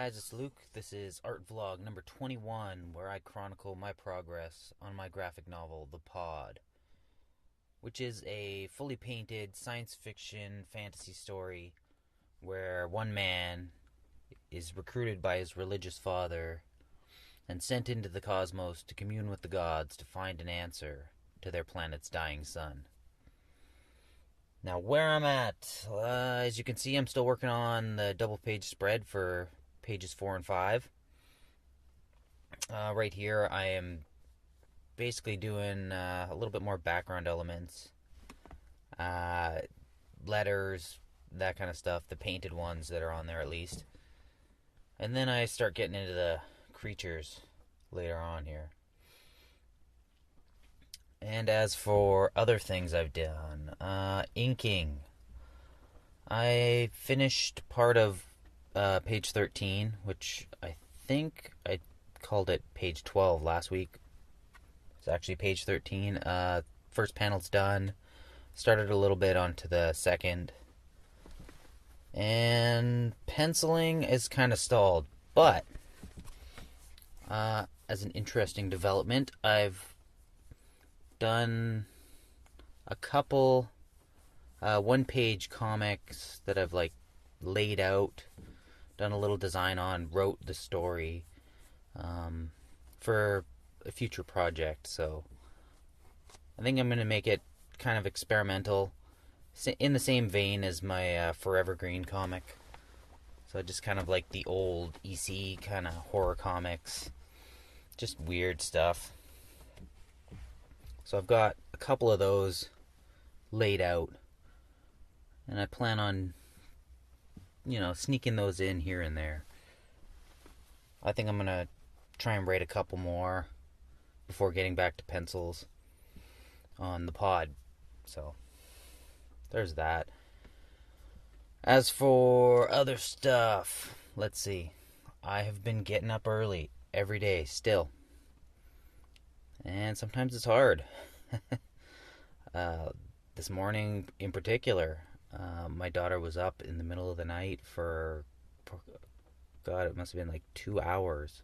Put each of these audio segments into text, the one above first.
guys, it's Luke. This is art vlog number 21, where I chronicle my progress on my graphic novel, The Pod, which is a fully painted science fiction fantasy story where one man is recruited by his religious father and sent into the cosmos to commune with the gods to find an answer to their planet's dying sun. Now, where I'm at, as you can see, I'm still working on the double-page spread for pages 4 and 5. Right here, I am basically doing a little bit more background elements, letters, that kind of stuff, the painted ones that are on there at least. And then I start getting into the creatures later on here. And as for other things I've done, inking. I finished part of page 13, which I think I called it page 12 last week. It's actually page 13. First panel's done. Started a little bit onto the second. And penciling is kind of stalled. But, as an interesting development, I've done a couple one-page comics that I've laid out, done a little design on, wrote the story for a future project. So I think I'm going to make it kind of experimental, in the same vein as my Forever Green comic. So just kind of like the old EC kind of horror comics, just weird stuff. So I've got a couple of those laid out, and I plan on, sneaking those in here and there. I think I'm going to try and write a couple more before getting back to pencils on the pod. So there's that. As for other stuff, let's see. I have been getting up early every day still. And sometimes it's hard. This morning in particular, my daughter was up in the middle of the night for, God, it must have been 2 hours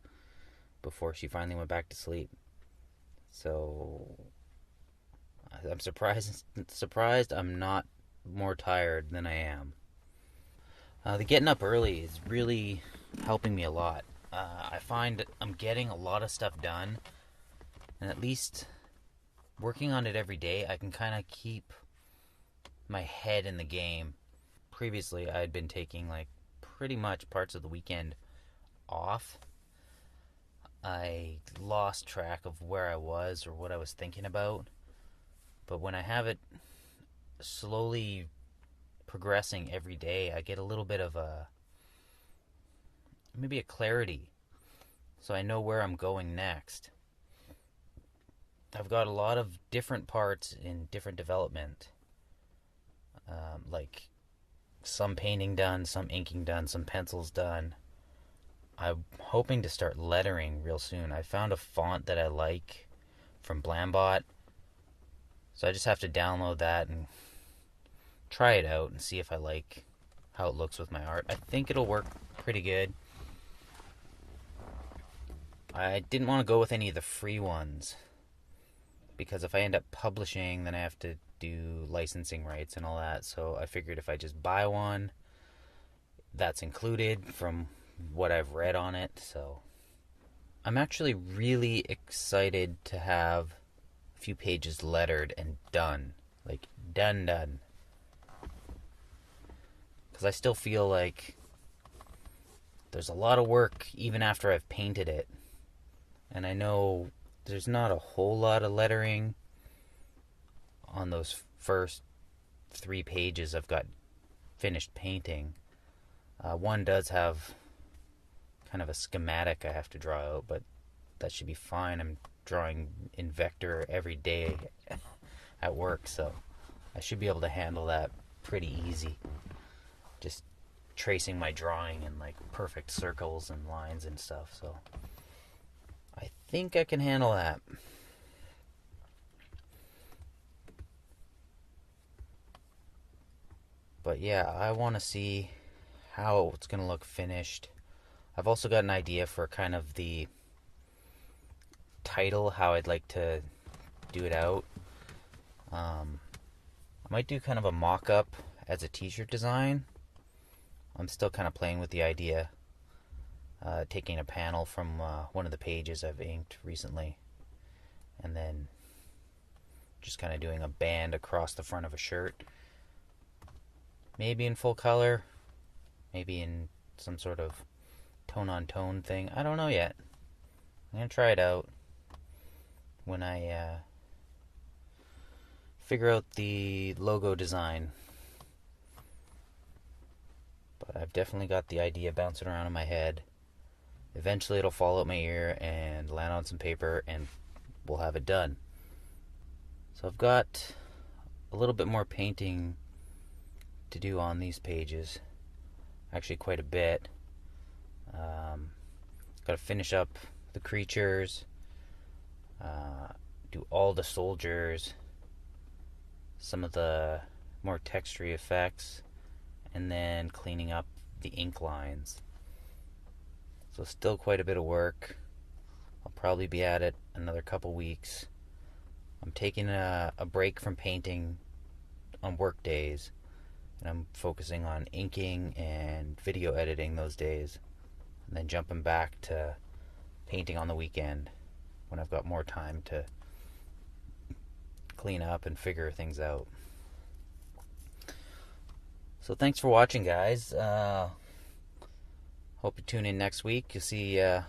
before she finally went back to sleep. So I'm surprised I'm not more tired than I am. The getting up early is really helping me a lot. I find that I'm getting a lot of stuff done. And at least working on it every day, I can kind of keep my head in the game. Previously, I had been taking pretty much parts of the weekend off. I lost track of where I was or what I was thinking about. But when I have it slowly progressing every day, I get a little bit of maybe a clarity. So I know where I'm going next. I've got a lot of different parts in different development. Some painting done, some inking done, some pencils done. I'm hoping to start lettering real soon. I found a font that I like from Blambot. So I just have to download that and try it out and see if I like how it looks with my art. I think it'll work pretty good. I didn't want to go with any of the free ones, because if I end up publishing, then I have to do licensing rights and all that. So I figured if I just buy one, that's included from what I've read on it. So I'm actually really excited to have a few pages lettered and done. Done. Because I still feel like there's a lot of work even after I've painted it. And I know there's not a whole lot of lettering on those first 3 pages I've got finished painting. One does have kind of a schematic I have to draw out, but that should be fine. I'm drawing in vector every day at work, so I should be able to handle that pretty easy. Just tracing my drawing in perfect circles and lines and stuff, so I think I can handle that. But yeah, I want to see how it's going to look finished. I've also got an idea for kind of the title, how I'd like to do it out. I might do kind of a mock-up as a t-shirt design. I'm still kind of playing with the idea, taking a panel from one of the pages I've inked recently, and then just kind of doing a band across the front of a shirt. Maybe in full color, maybe in some sort of tone-on-tone thing. I don't know yet. I'm going to try it out when I figure out the logo design. But I've definitely got the idea bouncing around in my head. Eventually it'll fall out my ear and land on some paper, and we'll have it done. So I've got a little bit more painting to do on these pages. Actually quite a bit. Got to finish up the creatures, do all the soldiers, some of the more textury effects, and then cleaning up the ink lines. So still quite a bit of work. I'll probably be at it another couple weeks. I'm taking a break from painting on work days, and I'm focusing on inking and video editing those days, and then jumping back to painting on the weekend when I've got more time to clean up and figure things out. So thanks for watching, guys. Hope you tune in next week. You'll see how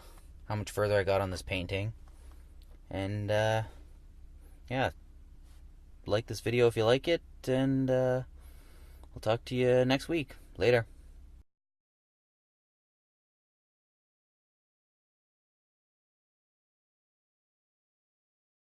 much further I got on this painting. And yeah, like this video if you like it, and we'll talk to you next week. Later.